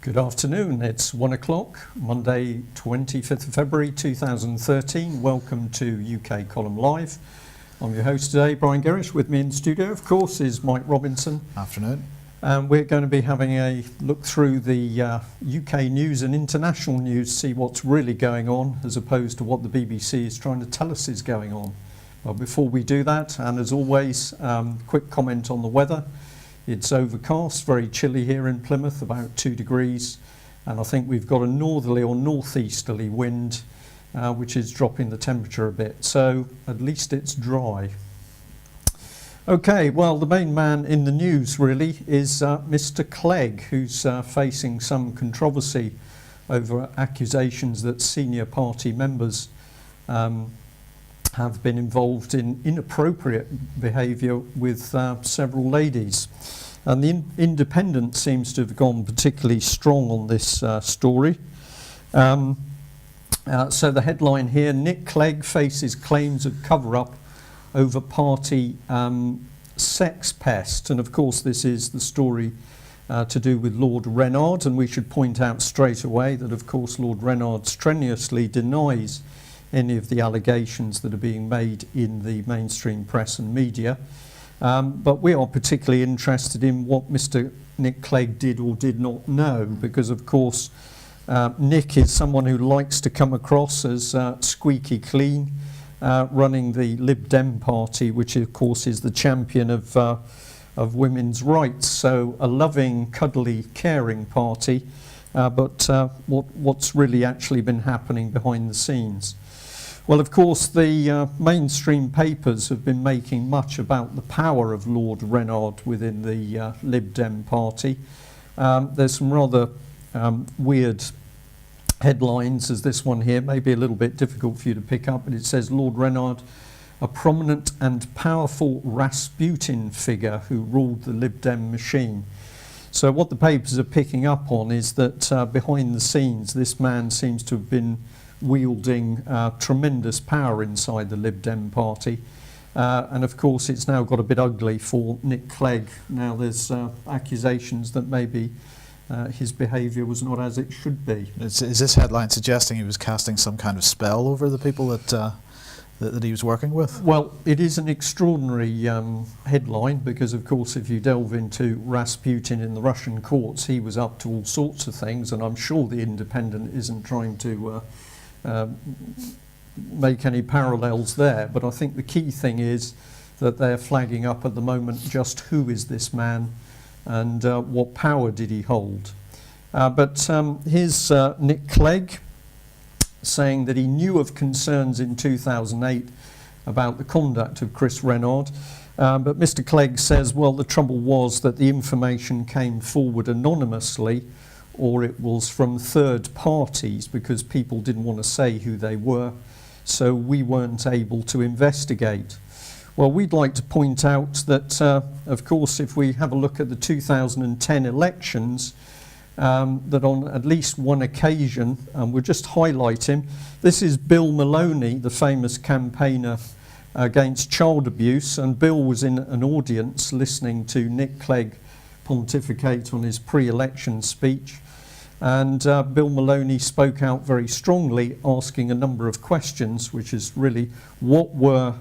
Good afternoon, it's 1 o'clock, Monday 25th of February 2013. Welcome to UK Column Live. I'm your host today, Brian Gerrish. With me in the studio, of course, is Mike Robinson. Afternoon. And we're going to be having a look through the UK news and international news, see what's really going on, as opposed to what the BBC is trying to tell us is going on. Well, before we do that, and as always, quick comment on the weather. It's overcast, very chilly here in Plymouth, about 2 degrees, and I think we've got a northerly or northeasterly wind, which is dropping the temperature a bit, so at least it's dry. Okay, well, the main man in the news really is Mr. Clegg, who's facing some controversy over accusations that senior party members have been involved in inappropriate behaviour with several ladies. And the Independent seems to have gone particularly strong on this story. So the headline here, Nick Clegg faces claims of cover-up over party sex pest. And of course this is the story to do with Lord Reynard, and we should point out straight away that of course Lord Reynard strenuously denies any of the allegations that are being made in the mainstream press and media. But we are particularly interested in what Mr. Nick Clegg did or did not know, because of course Nick is someone who likes to come across as squeaky clean, running the Lib Dem party, which of course is the champion of women's rights. So a loving, cuddly, caring party, but what's really actually been happening behind the scenes? Well, of course, the mainstream papers have been making much about the power of Lord Reynard within the Lib Dem party. There's some rather weird headlines, as this one here, maybe a little bit difficult for you to pick up, but it says Lord Reynard, a prominent and powerful Rasputin figure who ruled the Lib Dem machine. So what the papers are picking up on is that behind the scenes, this man seems to have been wielding tremendous power inside the Lib Dem party, and of course it's now got a bit ugly for Nick Clegg. Now there's accusations that maybe his behaviour was not as it should be. Is this headline suggesting he was casting some kind of spell over the people that he was working with? Well, it is an extraordinary headline, because of course if you delve into Rasputin in the Russian courts, he was up to all sorts of things, and I'm sure the Independent isn't trying to make any parallels there, but I think the key thing is that they're flagging up at the moment just who is this man and what power did he hold. But here's Nick Clegg saying that he knew of concerns in 2008 about the conduct of Chris Reynard, but Mr. Clegg says, well, the trouble was that the information came forward anonymously, or it was from third parties, because people didn't want to say who they were, so we weren't able to investigate. Well, we'd like to point out that, of course, if we have a look at the 2010 elections, that on at least one occasion, and we'll just highlight him, this is Bill Maloney, the famous campaigner against child abuse, and Bill was in an audience listening to Nick Clegg pontificate on his pre-election speech. And Bill Maloney spoke out very strongly, asking a number of questions, which is really what were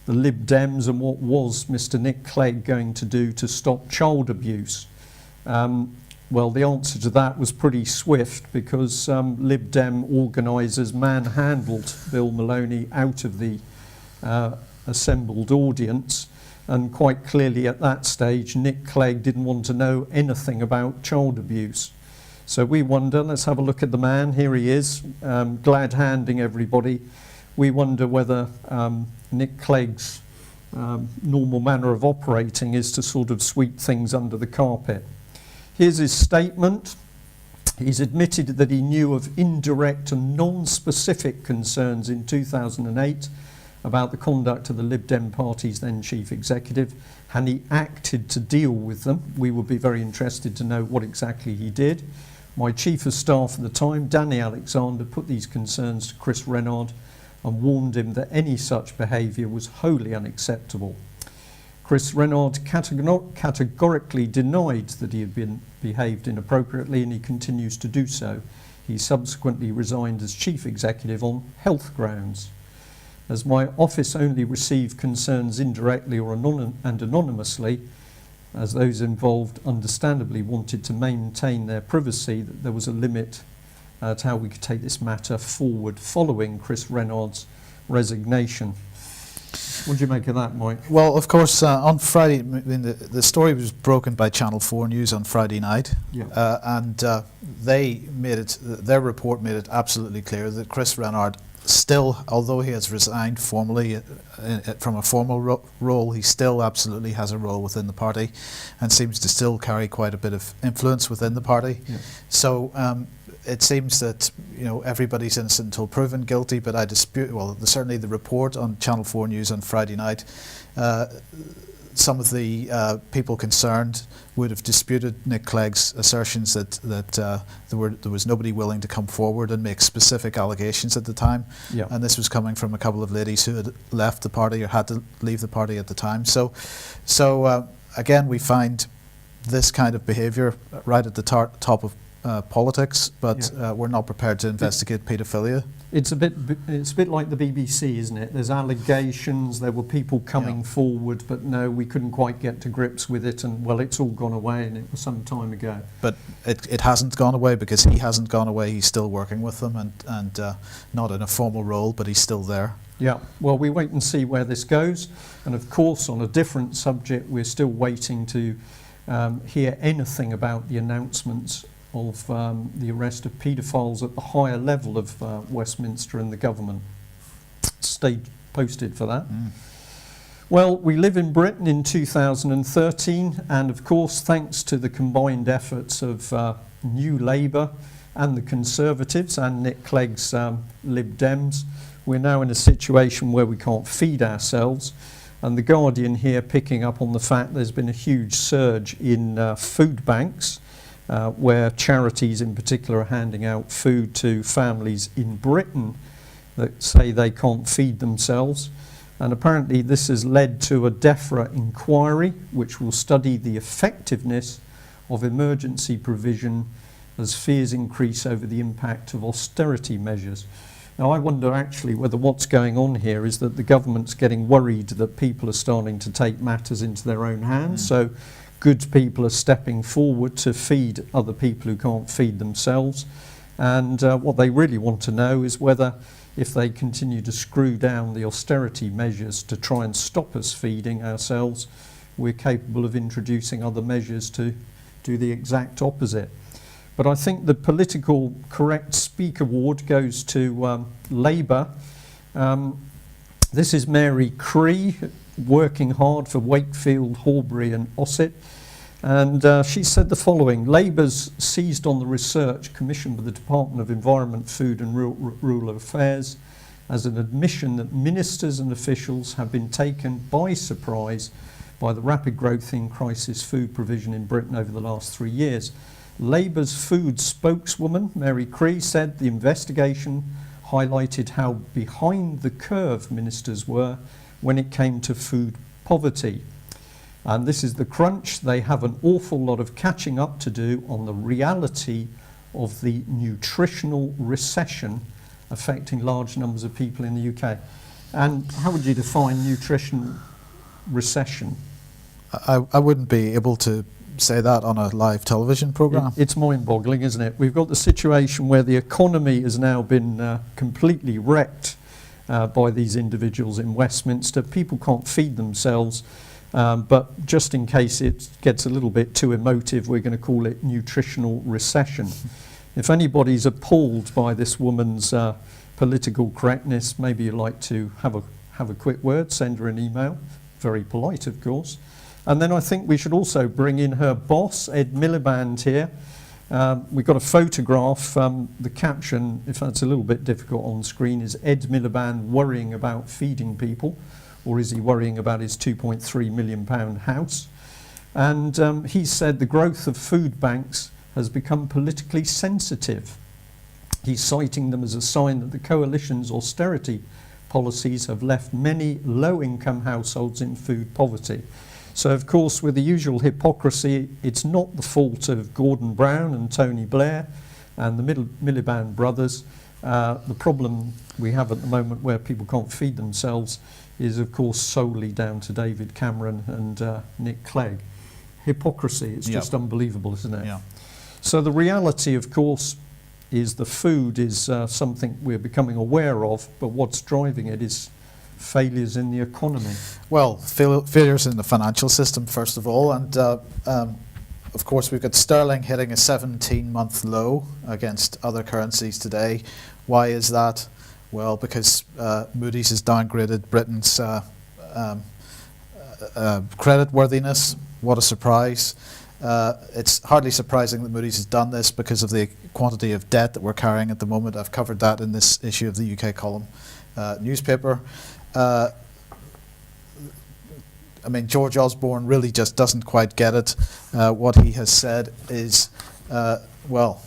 the Lib Dems and what was Mr. Nick Clegg going to do to stop child abuse? Well, the answer to that was pretty swift, because Lib Dem organisers manhandled Bill Maloney out of the assembled audience, and quite clearly at that stage Nick Clegg didn't want to know anything about child abuse. So we wonder, let's have a look at the man. Here he is, glad handing everybody. We wonder whether Nick Clegg's normal manner of operating is to sort of sweep things under the carpet. Here's his statement. He's admitted that he knew of indirect and non-specific concerns in 2008 about the conduct of the Lib Dem party's then chief executive, and he acted to deal with them. We would be very interested to know what exactly he did. My chief of staff at the time, Danny Alexander, put these concerns to Chris Reynard and warned him that any such behaviour was wholly unacceptable. Chris Renard categorically denied that he had been behaved inappropriately, and he continues to do so. He subsequently resigned as chief executive on health grounds. As my office only received concerns indirectly or anonymously, as those involved understandably wanted to maintain their privacy, that there was a limit to how we could take this matter forward following Chris Renard's resignation. What do you make of that, Mike? Well, of course, on Friday, I mean, the story was broken by Channel 4 News on Friday night, and they made it. Their report made it absolutely clear that Chris Renard still, although he has resigned formally from a formal role, he still absolutely has a role within the party, and seems to still carry quite a bit of influence within the party. Yeah. So. It seems that everybody's innocent until proven guilty, but I dispute. Well, certainly the report on Channel 4 News on Friday night, some of the people concerned would have disputed Nick Clegg's assertions that there was nobody willing to come forward and make specific allegations at the time, and this was coming from a couple of ladies who had left the party or had to leave the party at the time. So again, we find this kind of behaviour right at the top of politics, but we're not prepared to investigate paedophilia. It's a bit like the BBC, isn't it? There's allegations, there were people coming forward, but no, we couldn't quite get to grips with it, and well, it's all gone away, and it was some time ago. But it hasn't gone away, because he hasn't gone away. He's still working with them, and not in a formal role, but he's still there. Yeah, well, we wait and see where this goes, and of course, on a different subject, we're still waiting to hear anything about the announcements of the arrest of paedophiles at the higher level of Westminster and the government. Stay posted for that. Well, we live in Britain in 2013, and of course, thanks to the combined efforts of New Labour and the Conservatives and Nick Clegg's Lib Dems, we're now in a situation where we can't feed ourselves. And the Guardian here picking up on the fact there's been a huge surge in food banks, where charities in particular are handing out food to families in Britain that say they can't feed themselves. And apparently this has led to a DEFRA inquiry which will study the effectiveness of emergency provision as fears increase over the impact of austerity measures. Now I wonder actually whether what's going on here is that the government's getting worried that people are starting to take matters into their own hands. So good people are stepping forward to feed other people who can't feed themselves, and what they really want to know is whether, if they continue to screw down the austerity measures to try and stop us feeding ourselves, we're capable of introducing other measures to do the exact opposite. But I think the Political Correct Speak Award goes to Labour. This is Mary Cree, working hard for Wakefield, Horbury and Ossett. And she said the following: Labour's seized on the research commissioned by the Department of Environment, Food and Rural Affairs as an admission that ministers and officials have been taken by surprise by the rapid growth in crisis food provision in Britain over the last 3 years. Labour's food spokeswoman, Mary Cree, said the investigation highlighted how behind the curve ministers were when it came to food poverty. And this is the crunch. They have an awful lot of catching up to do on the reality of the nutritional recession affecting large numbers of people in the UK. And how would you define nutrition recession? I wouldn't be able to say that on a live television programme. It's mind-boggling, isn't it? We've got the situation where the economy has now been completely wrecked by these individuals in Westminster. People can't feed themselves. But just in case it gets a little bit too emotive, we're going to call it nutritional recession. If anybody's appalled by this woman's political correctness, maybe you'd like to have a quick word, send her an email. Very polite, of course. And then I think we should also bring in her boss, Ed Miliband, here. We've got a photograph. The caption, if that's a little bit difficult on screen, is Ed Miliband worrying about feeding people. Or is he worrying about his £2.3 million house? And he said the growth of food banks has become politically sensitive. He's citing them as a sign that the coalition's austerity policies have left many low-income households in food poverty. So, of course, with the usual hypocrisy, it's not the fault of Gordon Brown and Tony Blair and the Miliband brothers. The problem we have at the moment where people can't feed themselves is, of course, solely down to David Cameron and Nick Clegg. Hypocrisy, it's just unbelievable, isn't it? Yeah. So the reality, of course, is the food is something we're becoming aware of, but what's driving it is failures in the economy. Well, failures in the financial system, first of all, and of course we've got sterling hitting a 17-month low against other currencies today. Why is that? Well, because Moody's has downgraded Britain's credit worthiness. What a surprise. It's hardly surprising that Moody's has done this because of the quantity of debt that we're carrying at the moment. I've covered that in this issue of the UK Column newspaper. I mean, George Osborne really just doesn't quite get it. What he has said is, well,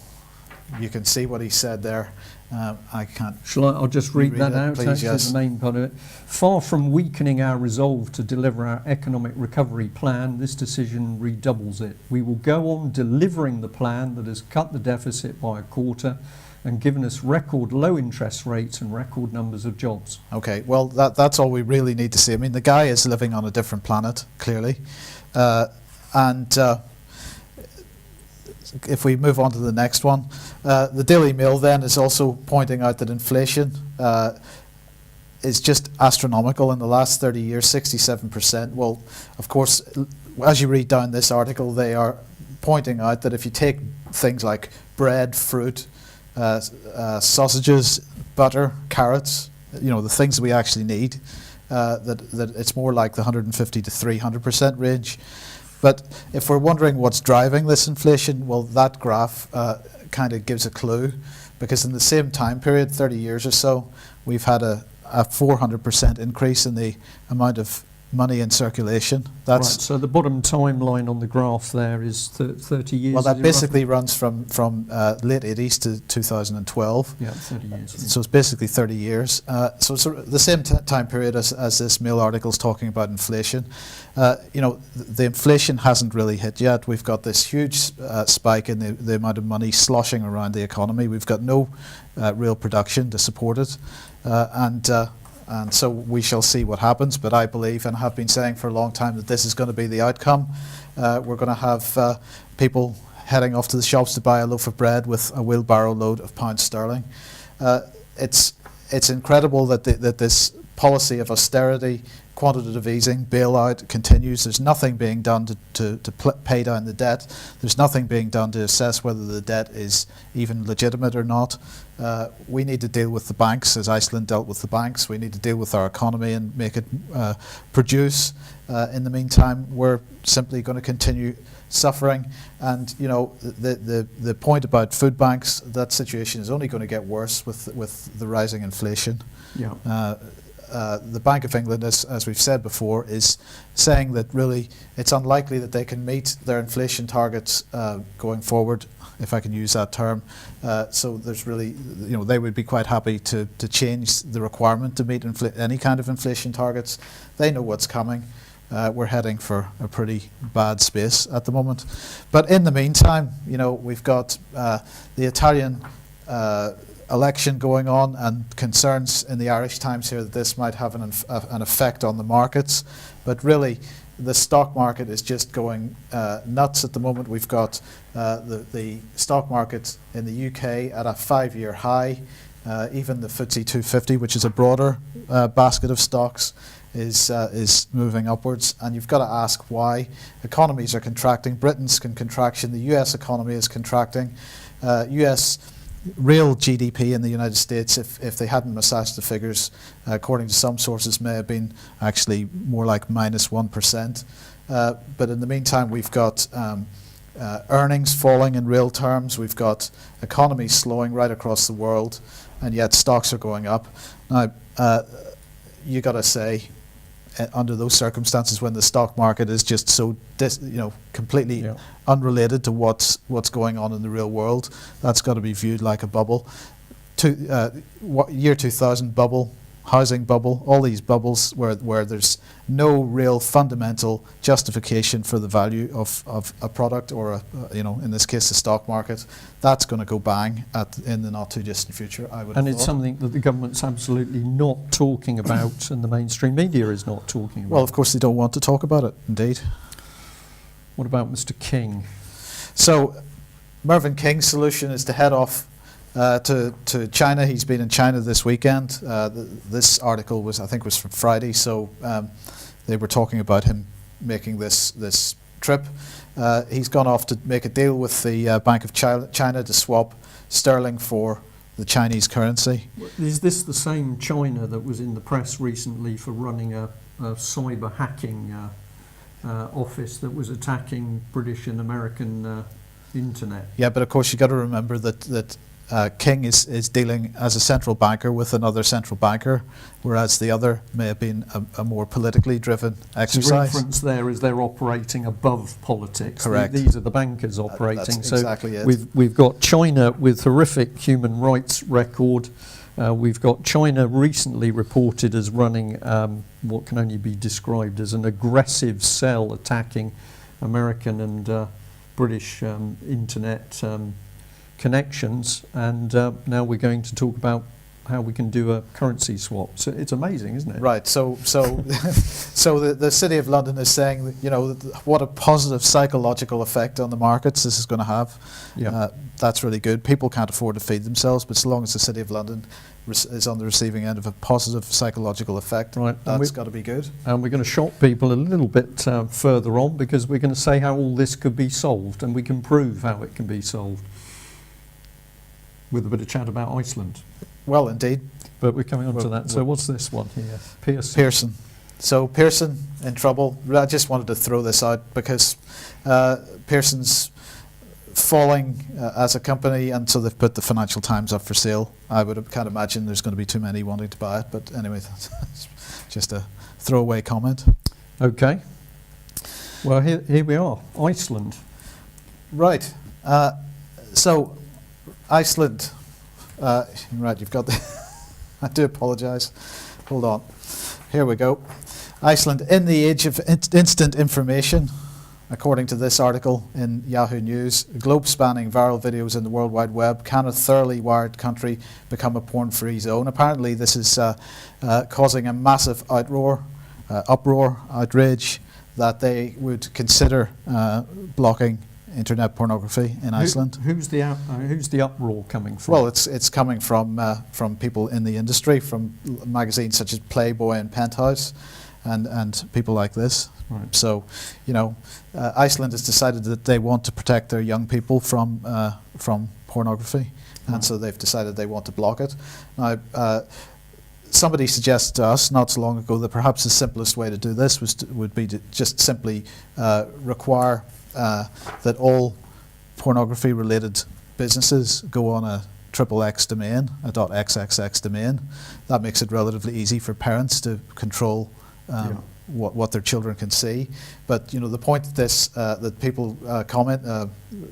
you can see what he said there. I can't. I'll just read that out, please, actually, yes. the main part of it. Far from weakening our resolve to deliver our economic recovery plan, this decision redoubles it. We will go on delivering the plan that has cut the deficit by a quarter and given us record low interest rates and record numbers of jobs. Okay, well, that's all we really need to see. I mean, the guy is living on a different planet, clearly. If we move on to the next one, the Daily Mail then is also pointing out that inflation is just astronomical in the last 30 years, 67%. Well, of course, as you read down this article, they are pointing out that if you take things like bread, fruit, sausages, butter, carrots, you know, the things that we actually need, that it's more like the 150 to 300% range. But if we're wondering what's driving this inflation, well, that graph kind of gives a clue, because in the same time period, 30 years or so, we've had a 400% increase in the amount of money in circulation. That's right, so the bottom timeline on the graph there is 30 years. well, that basically runs from late 80s to 2012. Yeah, 30 years. Yeah. So it's basically 30 years. So it's the same time period as this Mail article is talking about inflation. You know, the inflation hasn't really hit yet. We've got this huge spike in the amount of money sloshing around the economy. We've got no real production to support it. And so we shall see what happens, but I believe and have been saying for a long time that this is going to be the outcome. We're going to have people heading off to the shops to buy a loaf of bread with a wheelbarrow load of pounds sterling. It's incredible that this policy of austerity, quantitative easing, bailout continues. There's nothing being done to pay down the debt. There's nothing being done to assess whether the debt is even legitimate or not. We need to deal with the banks as Iceland dealt with the banks. We need to deal with our economy and make it produce. In the meantime, we're simply going to continue suffering. And you know, the point about food banks, that situation is only going to get worse with the rising inflation. Yeah. The Bank of England, as we've said before, is saying that really it's unlikely that they can meet their inflation targets going forward, if I can use that term. So there's really, you know, they would be quite happy to change the requirement to meet any kind of inflation targets. They know what's coming. We're heading for a pretty bad space at the moment. But in the meantime, you know, we've got the Italian election going on and concerns in the Irish Times here that this might have an effect on the markets. But really, the stock market is just going nuts at the moment. We've got the stock market in the UK at a 5-year high. Even the FTSE 250, which is a broader basket of stocks, is moving upwards. And you've got to ask why. Economies are contracting. Britain's in contraction. The US economy is contracting. US real GDP in the United States, if they hadn't massaged the figures, according to some sources, may have been actually more like minus 1%. But in the meantime, we've got earnings falling in real terms. We've got economies slowing right across the world, and yet stocks are going up. Now, you got to say, under those circumstances, when the stock market is just so completely unrelated to what's going on in the real world, that's got to be viewed like a bubble. Year 2000 bubble, housing bubble, all these bubbles where there's no real fundamental justification for the value of a product or in this case the stock market, that's going to go bang in the not too distant future, I would And have it's thought. something that the government's absolutely not talking about and the mainstream media is not talking about. Well, of course they don't want to talk about it, indeed. What about Mr. King? So Mervyn King's solution is to head off to China. He's been in China this weekend. This article was from Friday, so they were talking about him making this trip. He's gone off to make a deal with the Bank of China to swap sterling for the Chinese currency. Is this the same China that was in the press recently for running a cyber hacking office that was attacking British and American internet? Yeah, but of course you've got to remember that King is dealing as a central banker with another central banker, whereas the other may have been a more politically driven exercise. The reference there is they're operating above politics. Correct. These are the bankers operating. That's so exactly it. we've got China with horrific human rights record. We've got China recently reported as running what can only be described as an aggressive cell attacking American and British internet connections, and now we're going to talk about how we can do a currency swap. So it's amazing, isn't it? Right. So the City of London is saying that, what a positive psychological effect on the markets this is going to have. Yeah. That's really good. People can't afford to feed themselves, but so long as the City of London is on the receiving end of a positive psychological effect, Right. that's got to be good. And we're going to shock people a little bit further on, because we're going to say how all this could be solved, and we can prove how it can be solved with a bit of chat about Iceland. Well, indeed. But we're coming on to that. So well- what's this one here? Pearson. Pearson. So Pearson in trouble. I just wanted to throw this out because Pearson's falling as a company, and so they've put the Financial Times up for sale. Can't imagine there's going to be too many wanting to buy it, but anyway, that's just a throwaway comment. Okay. Well, here we are. Iceland. Right. So Iceland. Right, you've got the. I do apologise. Hold on. Here we go. Iceland in the age of instant information, according to this article in Yahoo News, globe-spanning viral videos in the World Wide Web. Can a thoroughly wired country become a porn-free zone? Apparently, this is causing a massive uproar, outrage, that they would consider blocking internet pornography in Iceland. Who's the uproar coming from? Well, it's coming from people in the industry, from magazines such as Playboy and Penthouse, and people like this. Right. So, Iceland has decided that they want to protect their young people from pornography, and Right. so they've decided they want to block it. Now, somebody suggested to us not so long ago that perhaps the simplest way to do this would be to just simply require that all pornography-related businesses go on a XXX domain, a .xxx domain. That makes it relatively easy for parents to control what their children can see. But the point that people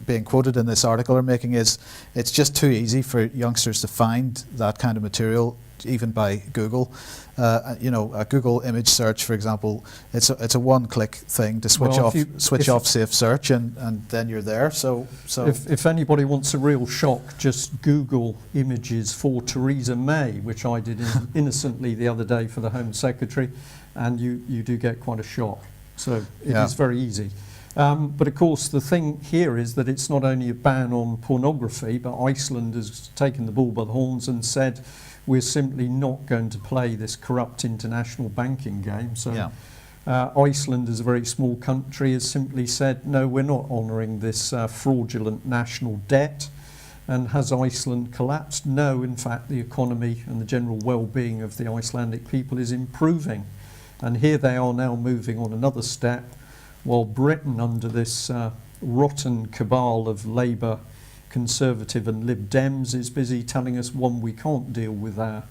being quoted in this article are making is it's just too easy for youngsters to find that kind of material, even by Google. A Google image search, for example, it's a one-click thing to switch off safe search, and then you're there. So if anybody wants a real shock, just Google images for Theresa May, which I did innocently the other day for the Home Secretary, and you do get quite a shock. So it is very easy. But of course, the thing here is that it's not only a ban on pornography, but Iceland has taken the bull by the horns and said, we're simply not going to play this corrupt international banking game. So Iceland, as a very small country, has simply said, no, we're not honouring this fraudulent national debt. And has Iceland collapsed? No, in fact, the economy and the general well-being of the Icelandic people is improving. And here they are now moving on another step, while Britain, under this rotten cabal of Labour, Conservative and Lib Dems, is busy telling us, one, we can't deal with our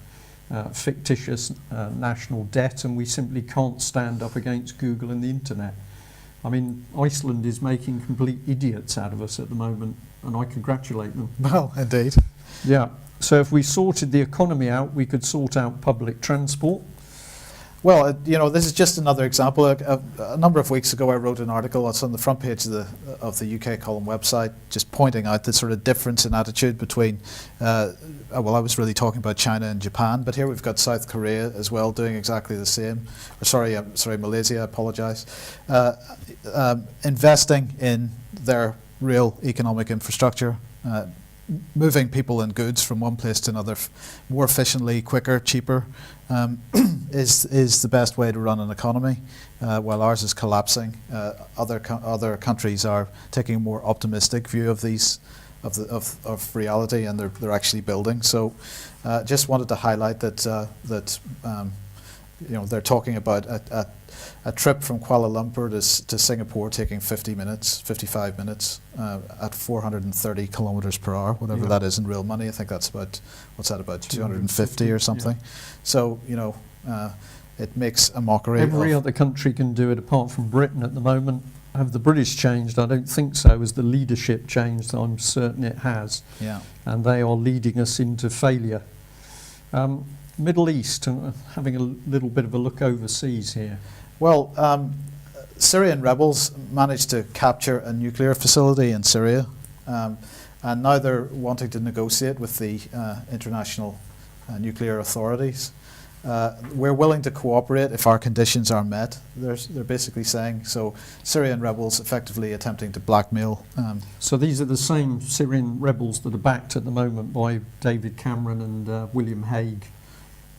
fictitious national debt, and we simply can't stand up against Google and the internet. I mean, Iceland is making complete idiots out of us at the moment, and I congratulate them. well, indeed. Yeah. So if we sorted the economy out, we could sort out public transport. Well, this is just another example. A number of weeks ago, I wrote an article. It's on the front page of the UK Column website, just pointing out the sort of difference in attitude between. I was really talking about China and Japan, but here we've got South Korea as well doing exactly the same. Sorry, Malaysia. I apologise. Investing in their real economic infrastructure. Moving people and goods from one place to another more efficiently, quicker, cheaper, is the best way to run an economy. While ours is collapsing, other countries are taking a more optimistic view of these of reality, and they're actually building. So, just wanted to highlight that they're talking about a trip from Kuala Lumpur to Singapore taking 55 minutes at 430 kilometers per hour, whatever that is in real money. I think that's about, about 250 or something. Yeah. So, it makes a mockery. Every other country can do it apart from Britain at the moment. Have the British changed? I don't think so. Has the leadership changed? I'm certain it has. Yeah. And they are leading us into failure. Middle East, having a little bit of a look overseas here. Well, Syrian rebels managed to capture a nuclear facility in Syria, and now they're wanting to negotiate with the international nuclear authorities. We're willing to cooperate if our conditions are met, they're basically saying. So Syrian rebels effectively attempting to blackmail. So these are the same Syrian rebels that are backed at the moment by David Cameron and William Hague.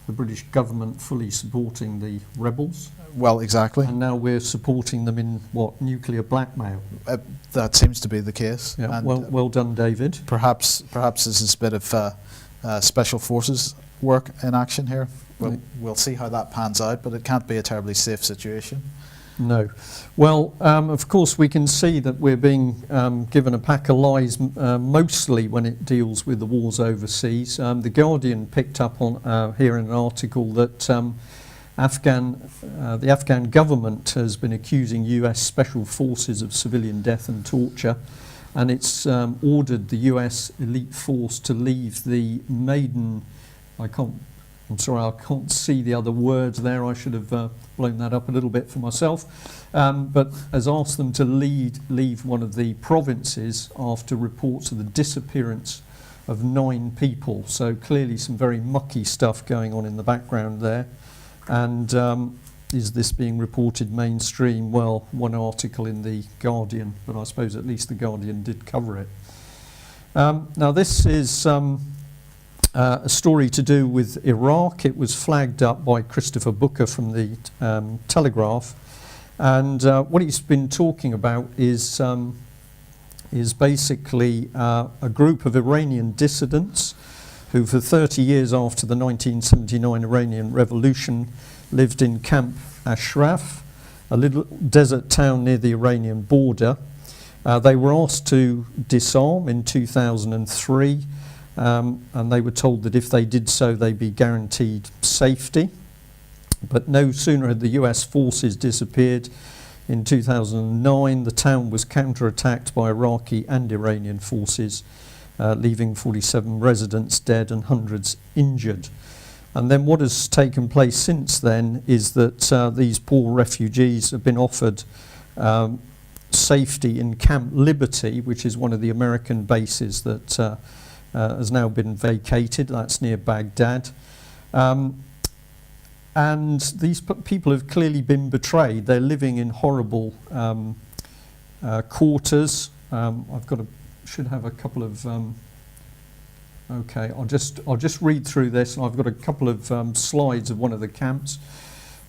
The British government fully supporting the rebels. Well, exactly. And now we're supporting them in nuclear blackmail. That seems to be the case. Yeah, and well done, David. Perhaps this is a bit of special forces work in action here. We'll see how that pans out, but it can't be a terribly safe situation. No. Well, of course, we can see that we're being given a pack of lies, mostly when it deals with the wars overseas. The Guardian picked up on here in an article that the Afghan government has been accusing US special forces of civilian death and torture, and it's ordered the US elite force to leave the Maidan. I'm sorry, I can't see the other words there. I should have blown that up a little bit for myself. But has asked them to leave one of the provinces after reports of the disappearance of 9 people. So clearly some very mucky stuff going on in the background there. And is this being reported mainstream? Well, one article in the Guardian, but I suppose at least the Guardian did cover it. Now this is a story to do with Iraq. It was flagged up by Christopher Booker from the Telegraph, and what he's been talking about is basically a group of Iranian dissidents who, for 30 years after the 1979 Iranian Revolution, lived in Camp Ashraf, a little desert town near the Iranian border. They were asked to disarm in 2003. And they were told that if they did so, they'd be guaranteed safety. But no sooner had the US forces disappeared in 2009, the town was counterattacked by Iraqi and Iranian forces, leaving 47 residents dead and hundreds injured. And then what has taken place since then is that these poor refugees have been offered safety in Camp Liberty, which is one of the American bases that has now been vacated. That's near Baghdad. And these people have clearly been betrayed. They're living in horrible quarters. Should have a couple of. Okay, I'll just read through this. I've got a couple of slides of one of the camps.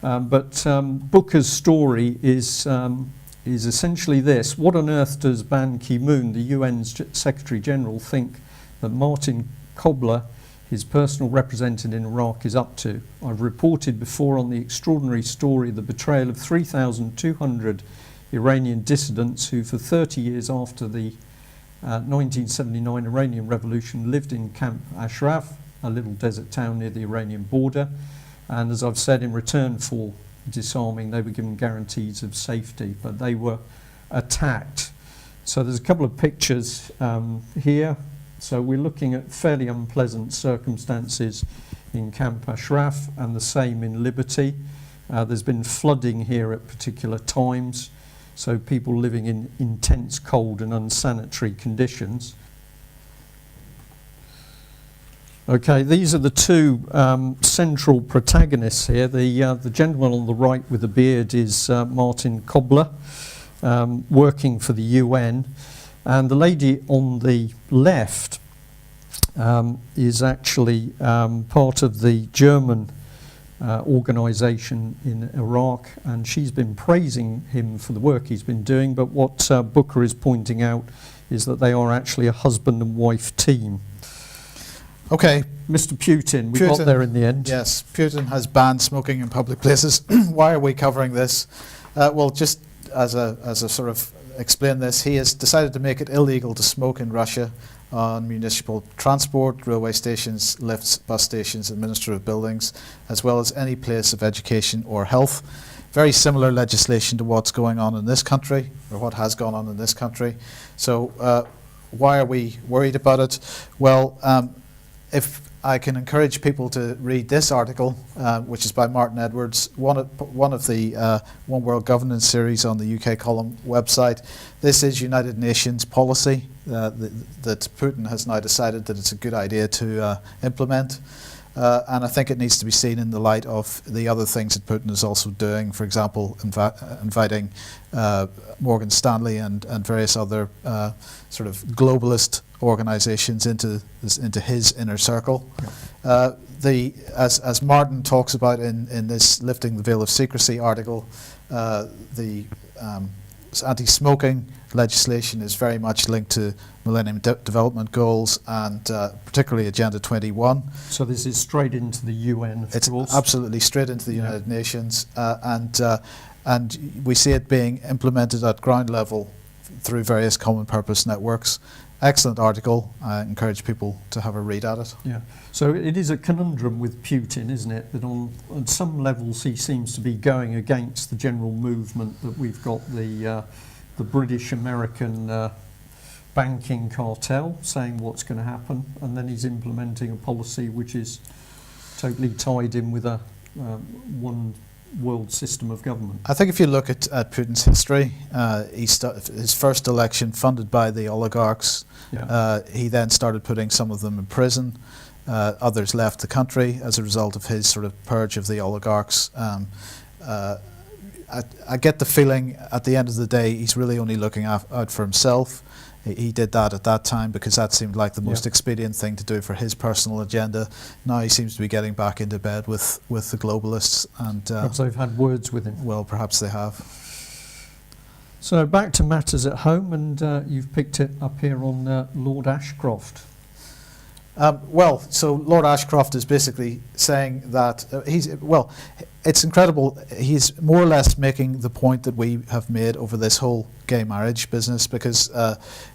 But Booker's story is essentially this: what on earth does Ban Ki-moon, the UN's Secretary General, think that Martin Kobler, his personal representative in Iraq, is up to? I've reported before on the extraordinary story of the betrayal of 3,200 Iranian dissidents who, for 30 years after the 1979 Iranian Revolution, lived in Camp Ashraf, a little desert town near the Iranian border. And as I've said, in return for disarming, they were given guarantees of safety, but they were attacked. So there's a couple of pictures here. So we're looking at fairly unpleasant circumstances in Camp Ashraf and the same in Liberty. There's been flooding here at particular times, so people living in intense cold and unsanitary conditions. Okay, these are the two central protagonists here. The gentleman on the right with the beard is Martin Kobler, working for the UN, and the lady on the left is actually part of the German organisation in Iraq, and she's been praising him for the work he's been doing, but what Booker is pointing out is that they are actually a husband and wife team. Okay. Mr. Putin, we got there in the end. Yes, Putin has banned smoking in public places. Why are we covering this? Well, just as a sort of explain this, he has decided to make it illegal to smoke in Russia on municipal transport, railway stations, lifts, bus stations, administrative buildings, as well as any place of education or health. Very similar legislation to what's going on in this country, or what has gone on in this country. So why are we worried about it? Well, if I can encourage people to read this article, which is by Martin Edwards, one of the One World Governance series on the UK Column website. This is United Nations policy that Putin has now decided that it's a good idea to implement. And I think it needs to be seen in the light of the other things that Putin is also doing, for example, inviting Morgan Stanley and various other sort of globalist organisations into his inner circle. As Martin talks about in this Lifting the Veil of Secrecy article, the anti-smoking legislation is very much linked to Millennium Development Goals and particularly Agenda 21. So this is straight into the UN, of it's course. Absolutely straight into the United Nations, and we see it being implemented at ground level through various common purpose networks. Excellent article. I encourage people to have a read at it. Yeah. So it is a conundrum with Putin, isn't it? That on some levels he seems to be going against the general movement that we've got the British-American banking cartel saying what's going to happen, and then he's implementing a policy which is totally tied in with a one world system of government. I think if you look at Putin's history, his first election funded by the oligarchs, he then started putting some of them in prison. Others left the country as a result of his sort of purge of the oligarchs. I get the feeling at the end of the day he's really only looking out for himself. He did that at that time because that seemed like the most expedient thing to do for his personal agenda. Now he seems to be getting back into bed with the globalists. And perhaps they've had words with him. Well, perhaps they have. So back to matters at home, and you've picked it up here on Lord Ashcroft. So Lord Ashcroft is basically saying that it's incredible. He's more or less making the point that we have made over this whole gay marriage business, because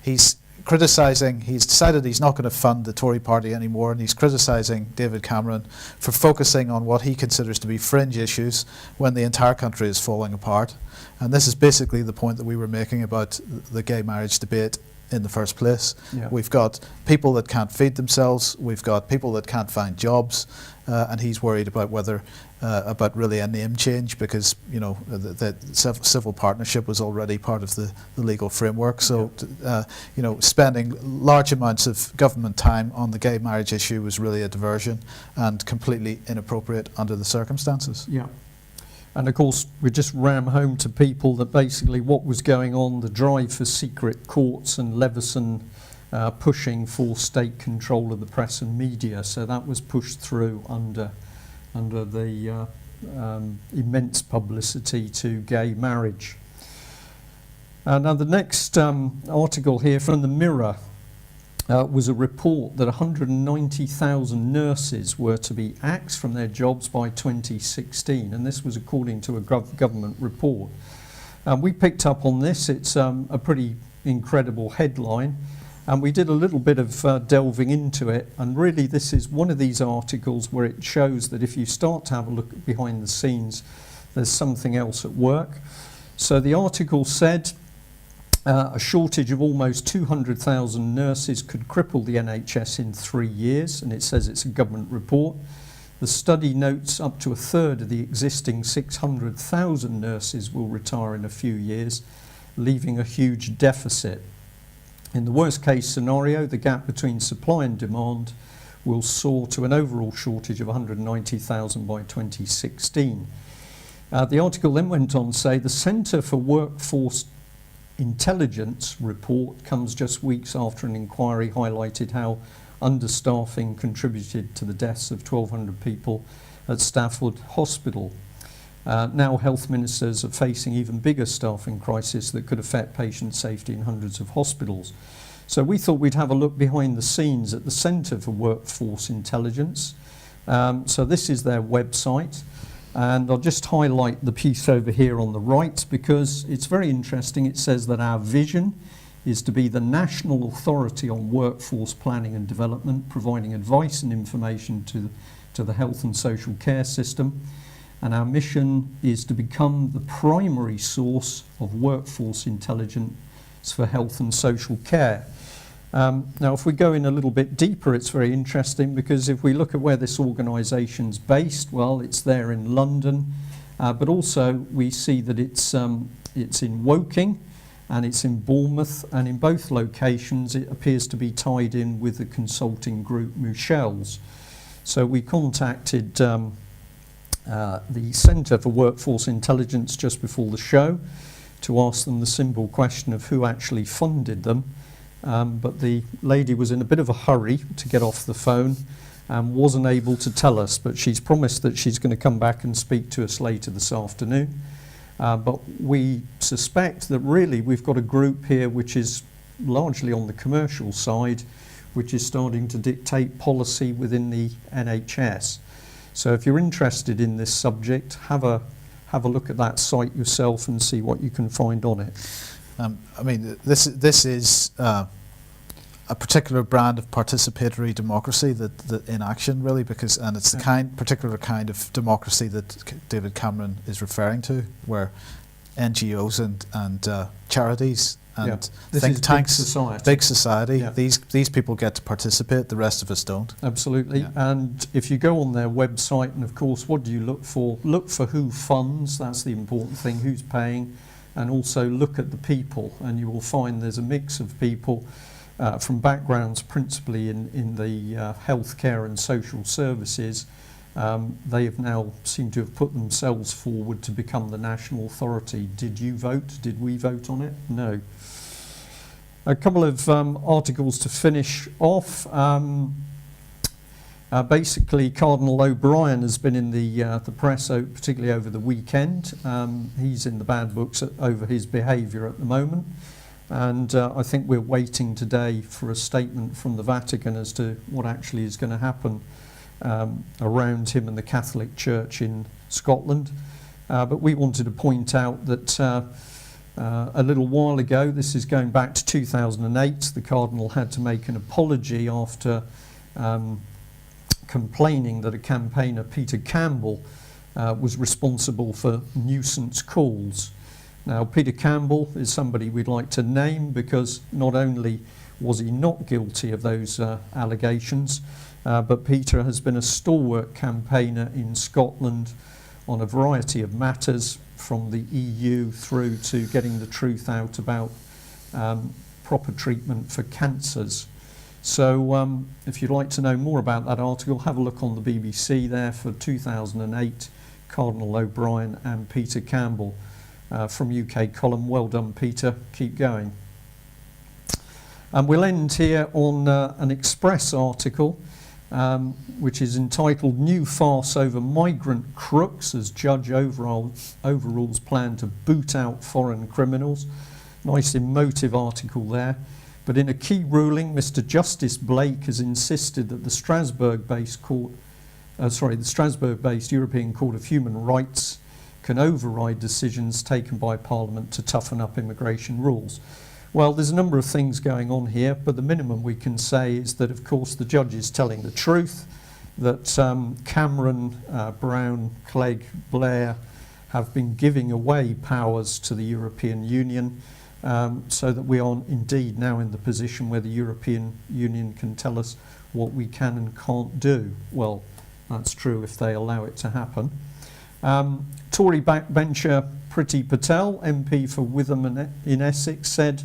he's decided he's not going to fund the Tory party anymore, and he's criticising David Cameron for focusing on what he considers to be fringe issues when the entire country is falling apart. And this is basically the point that we were making about the gay marriage debate in the first place. Yeah. We've got people that can't feed themselves, we've got people that can't find jobs, and he's worried about about really a name change, because the civil partnership was already part of the legal framework. So spending large amounts of government time on the gay marriage issue was really a diversion and completely inappropriate under the circumstances. Yeah. And of course, we just ram home to people that basically what was going on, the drive for secret courts and Leveson pushing for state control of the press and media. So that was pushed through under the immense publicity to gay marriage. Now the next article here from the Mirror was a report that 190,000 nurses were to be axed from their jobs by 2016, and this was according to a government report. We picked up on this. It's a pretty incredible headline, and we did a little bit of delving into it, and really this is one of these articles where it shows that if you start to have a look behind the scenes, there's something else at work. So the article said A shortage of almost 200,000 nurses could cripple the NHS in 3 years, and it says it's a government report. The study notes up to a third of the existing 600,000 nurses will retire in a few years, leaving a huge deficit. In the worst case scenario, the gap between supply and demand will soar to an overall shortage of 190,000 by 2016. The article then went on to say the Centre for Workforce Intelligence report comes just weeks after an inquiry highlighted how understaffing contributed to the deaths of 1,200 people at Stafford Hospital. Now health ministers are facing even bigger staffing crisis that could affect patient safety in hundreds of hospitals. So we thought we'd have a look behind the scenes at the Centre for Workforce Intelligence. So this is their website. And I'll just highlight the piece over here on the right because it's very interesting. It says that our vision is to be the national authority on workforce planning and development, providing advice and information to the health and social care system. And our mission is to become the primary source of workforce intelligence for health and social care. Now, if we go in a little bit deeper, it's very interesting because if we look at where this organisation's based, well, it's there in London, but also we see that it's in Woking and it's in Bournemouth, and in both locations it appears to be tied in with the consulting group Mouchels. So we contacted the Centre for Workforce Intelligence just before the show to ask them the simple question of who actually funded them. But the lady was in a bit of a hurry to get off the phone and wasn't able to tell us, but she's promised that she's going to come back and speak to us later this afternoon. But we suspect that really we've got a group here which is largely on the commercial side, which is starting to dictate policy within the NHS. So if you're interested in this subject, have a look at that site yourself and see what you can find on it. I mean, this is a particular brand of participatory democracy that in action, really, and it's the particular kind of democracy that David Cameron is referring to, where NGOs and charities and think tanks, big society, these people get to participate, the rest of us don't. Absolutely. Yeah. And if you go on their website, and of course, what do you look for? Look for who funds, that's the important thing, who's paying. And also look at the people, and you will find there's a mix of people from backgrounds principally in the healthcare and social services. They have now seemed to have put themselves forward to become the national authority. Did you vote? Did we vote on it? No. A couple of articles to finish off. Basically, Cardinal O'Brien has been in the press, particularly over the weekend. He's in the bad books over his behaviour at the moment. And I think we're waiting today for a statement from the Vatican as to what actually is going to happen around him and the Catholic Church in Scotland. But we wanted to point out that a little while ago, this is going back to 2008, the Cardinal had to make an apology after complaining that a campaigner, Peter Campbell, was responsible for nuisance calls. Now, Peter Campbell is somebody we'd like to name because not only was he not guilty of those allegations, but Peter has been a stalwart campaigner in Scotland on a variety of matters, from the EU through to getting the truth out about proper treatment for cancers. So if you'd like to know more about that article, have a look on the BBC there for 2008, Cardinal O'Brien and Peter Campbell from UK Column. Well done, Peter. Keep going. And we'll end here on an Express article which is entitled "New Farce Over Migrant Crooks as Judge Overrules Plan to Boot Out Foreign Criminals." Nice emotive article there. But in a key ruling, Mr. Justice Blake has insisted that the Strasbourg-based European Court of Human Rights can override decisions taken by Parliament to toughen up immigration rules. Well, there's a number of things going on here, but the minimum we can say is that, of course, the judge is telling the truth, that Cameron, Brown, Clegg, Blair have been giving away powers to the European Union, so that we are indeed now in the position where the European Union can tell us what we can and can't do. Well, that's true if they allow it to happen. Tory backbencher Priti Patel, MP for Witham in Essex, said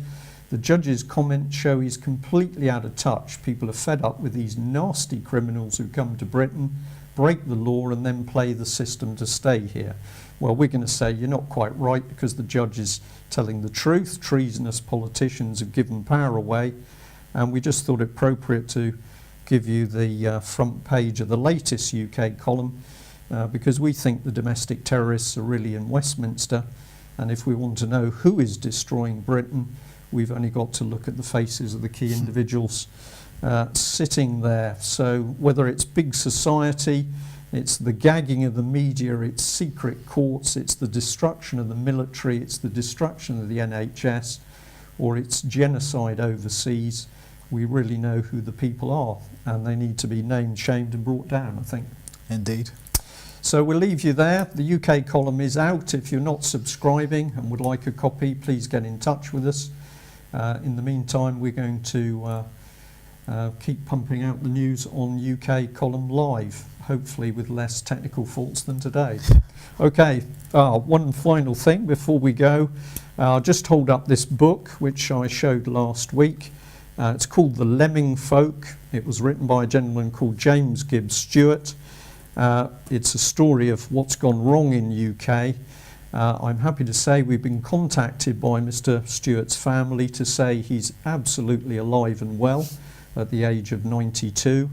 the judge's comments show he's completely out of touch. People are fed up with these nasty criminals who come to Britain, break the law and then play the system to stay here. Well, we're going to say you're not quite right because the judge is telling the truth. Treasonous politicians have given power away, and we just thought it appropriate to give you the front page of the latest UK column because we think the domestic terrorists are really in Westminster, and if we want to know who is destroying Britain, we've only got to look at the faces of the key individuals sitting there. So whether it's big society, it's the gagging of the media, it's secret courts, it's the destruction of the military, it's the destruction of the NHS, or it's genocide overseas, we really know who the people are, and they need to be named, shamed and brought down, I think. Indeed. So we'll leave you there. The UK column is out. If you're not subscribing and would like a copy, please get in touch with us. In the meantime, we're going to keep pumping out the news on UK column live, hopefully with less technical faults than today. Okay, one final thing before we go. I'll just hold up this book which I showed last week. It's called The Lemming Folk. It was written by a gentleman called James Gibbs Stewart. It's a story of what's gone wrong in UK. I'm happy to say we've been contacted by Mr. Stewart's family to say he's absolutely alive and well at the age of 92,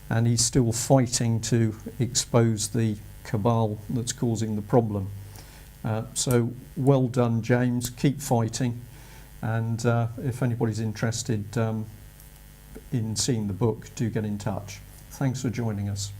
and he's still fighting to expose the cabal that's causing the problem. So well done, James. Keep fighting, and if anybody's interested in seeing the book, do get in touch. Thanks for joining us.